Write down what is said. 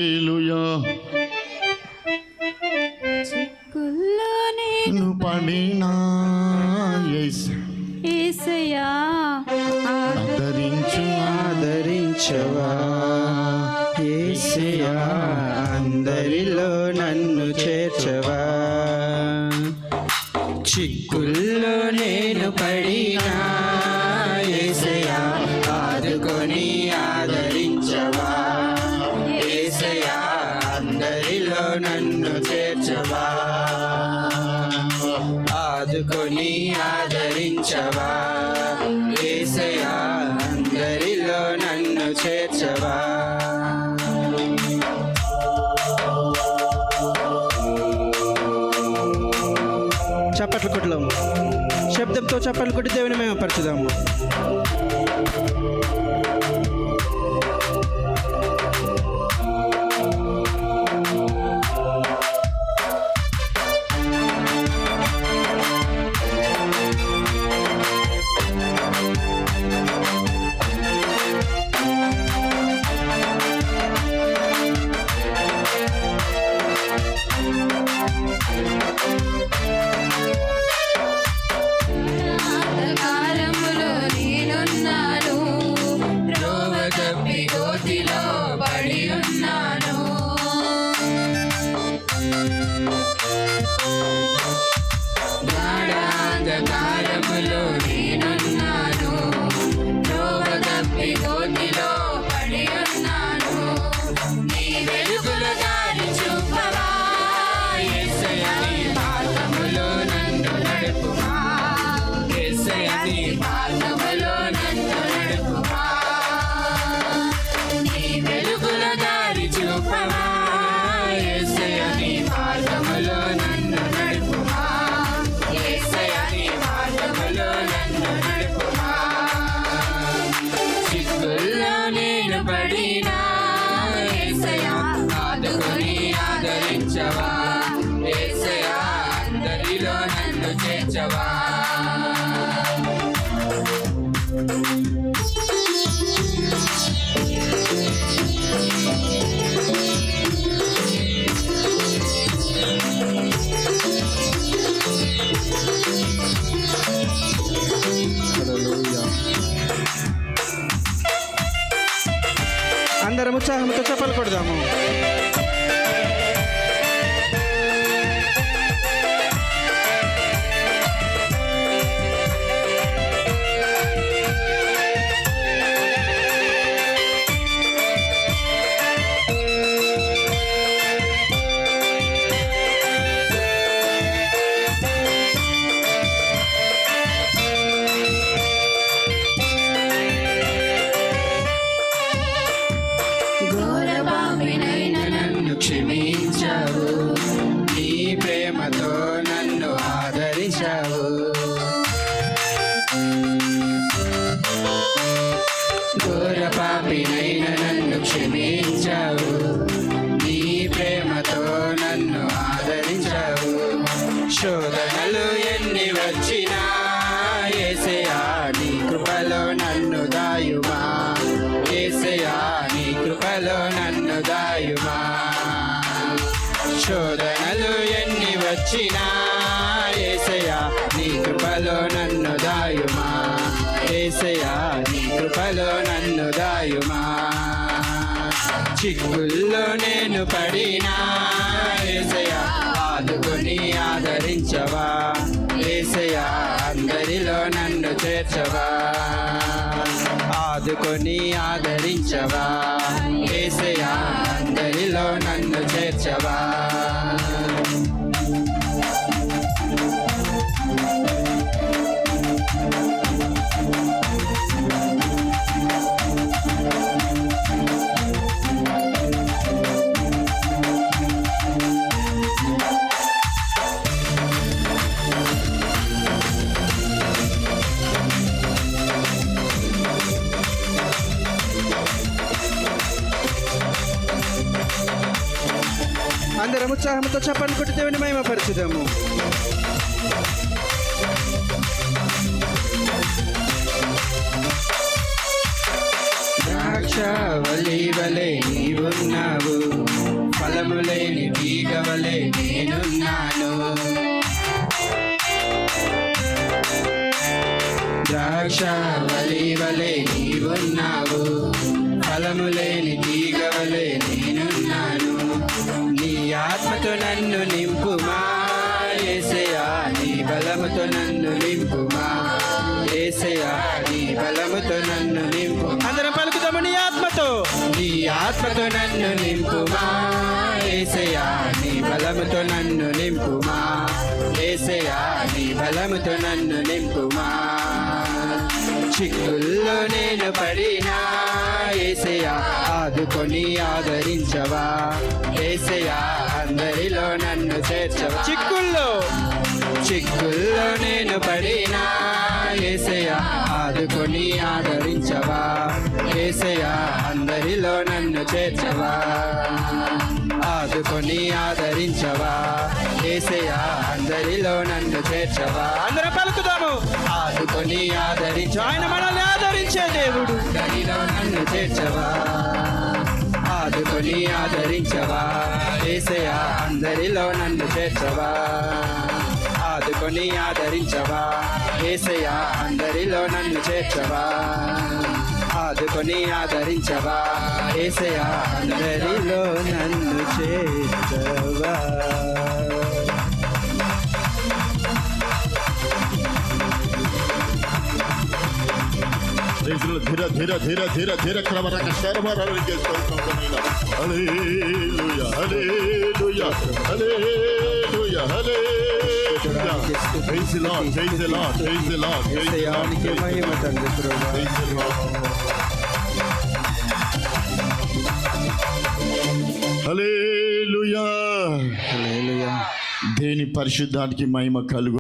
హల్లెలూయా. చిక్కుల్లో నేను పడినా యేసయ్యా ఆదరించవా యేసయ్యా, అందరిలో నన్ను చేర్చవా. చిక్కుల్లో నేను పడినా యేసయ్యా, ఆదుకొని ఆదరించవా. యేసయ్యా, అందరిలో నన్ను చేర్చవా, ఆదుకొని ఆదరించవా. యేసయ్యా, అందరిలో నన్ను చేర్చవా. చప్పట్లు కొట్టలేము, శబ్దంతో చప్పట్లు కొట్టి దేవుని మేము పరచుదాము. అంధకారములో నేనున్నాను, త్రోవ తప్పి గోతిలో పడి ఉన్నాను. అంధకారములో నేనున్నాను, త్రోవ తప్పి గోతిలో పడి ఉన్నాను. నీ వెలుగుల దారి చూపవా యేసయ్యా, నీ మార్గములో నన్ను నడుపుమా. యేసయ్యా, నీ మార్గములో నన్ను నడుపుమా. నీ వెలుగుల దారి చూపవా యేసయ్యా, నీ మార్గములో నన్ను నడుపుమా. యేసయ్యా, నీ మార్గములో నన్ను నడుపుమా. చిక్కుల్లో నేను పడినా యేసయ్యా, ఆదుకొని ఆదరించవా. యేసయ్యా, అందరిలో నన్ను చేర్చవా. అందరం ఉత్సాహంతో చప్పలు కొడదాము. ఘోరపాపినైన నన్ను క్షమించావు, నీ ప్రేమతో నన్ను ఆదరించావు. ఘోర పాపినైన నన్ను క్షమించావు, నీ ప్రేమతో నన్ను ఆదరించావు. శోధనలు ఎన్ని వచ్చినా యేసయ్యా, నీ కృపలో నన్ను దాయుమా. యేసయ్యా, నీ కృపలో నన్ను దాయుమా. శోధనలు ఎన్ని వచ్చినా యేసయ్యా, నీ కృపలో నన్ను దాయుమా. యేసయ్యా, నీ కృపలో నన్ను దాయుమా. చిక్కుల్లో నేను పడినా యేసయ్యా, ఆదుకొని ఆదరించవా. యేసయ్యా, అందరిలో నన్ను చేర్చవా, ఆదుకొని ఆదరించవా. యేసయ్యా, అందరిలో నన్ను చేర్చవా. అందరం ఉత్సాహంతో చప్పట్లు కొట్టి దేవుని మహిమపరచుదాము. ద్రాక్ష వలి వలె నీవున్నావు, ఫలము లేని తీగ వలె నేనున్నాను. ద్రాక్ష వలి వలె నీవున్నావు, ఫలము లేని తీగ వలె నేనున్నాను. నీ ఆత్మతో నన్ను నింపుమా యేసయ్యా, నీ బలముతో నన్ను నింపుమా యేసయ్యా, నీ బలముతో నన్ను నింపు. అందరం పలుకుదాము, నీ ఆత్మతో, నీ ఆత్మతో నన్ను నింపుమా యేసయ్యా, నీ బలముతో నన్ను నింపుమా యేసయ్యా, నీ బలముతో నన్ను నింపుమా. చిక్కుల్లో నేను పడినా యేసయ్యా, ఆదుకొని ఆదరించవా యేసయ్యా, అందరిలో నన్ను చేర్చవా. చిక్కుల్లో నేను పడినా యేసయ్యా, ఆదుకొని ఆదరించవా యేసయ్యా, అందరిలో నన్ను చేర్చవా. ఆదుకొని ఆదరించవా యేసయ్యా, అందరిలో నన్ను చేర్చవా. అందరం పలుకుదాము, ఆదుకొని ఆదరించు, ఆయన మనల్ని ఆదరించే దేవుడు. అందరిలో నన్ను చేర్చవా, ఆదుకొని ఆదరించవా యేసయ్యా, అందరిలో నన్ను చేర్చవా. ఆదుకొని ఆదరించవా యేసయ్యా, అందరిలో నన్ను చేర్చవా. ఆదుకొని ఆదరించవా యేసయ్యా, అందరిలో నన్ను చేర్చవా. ధీర ధీర ధీర ధీర ధీర క్రమరక శర్మరణకి స్తోత్రమునైనా. Hallelujah hallelujah hallelujah hallelujah. Praise the lord, praise the lord, praise the lord, praise the lord, యేసయ్యానికి మహిమ తండ్రి ప్రభువా. Praise the lord. Hallelujah. Hallelujah. దేని పరిశుద్ధానికి మహిమ కలుగు.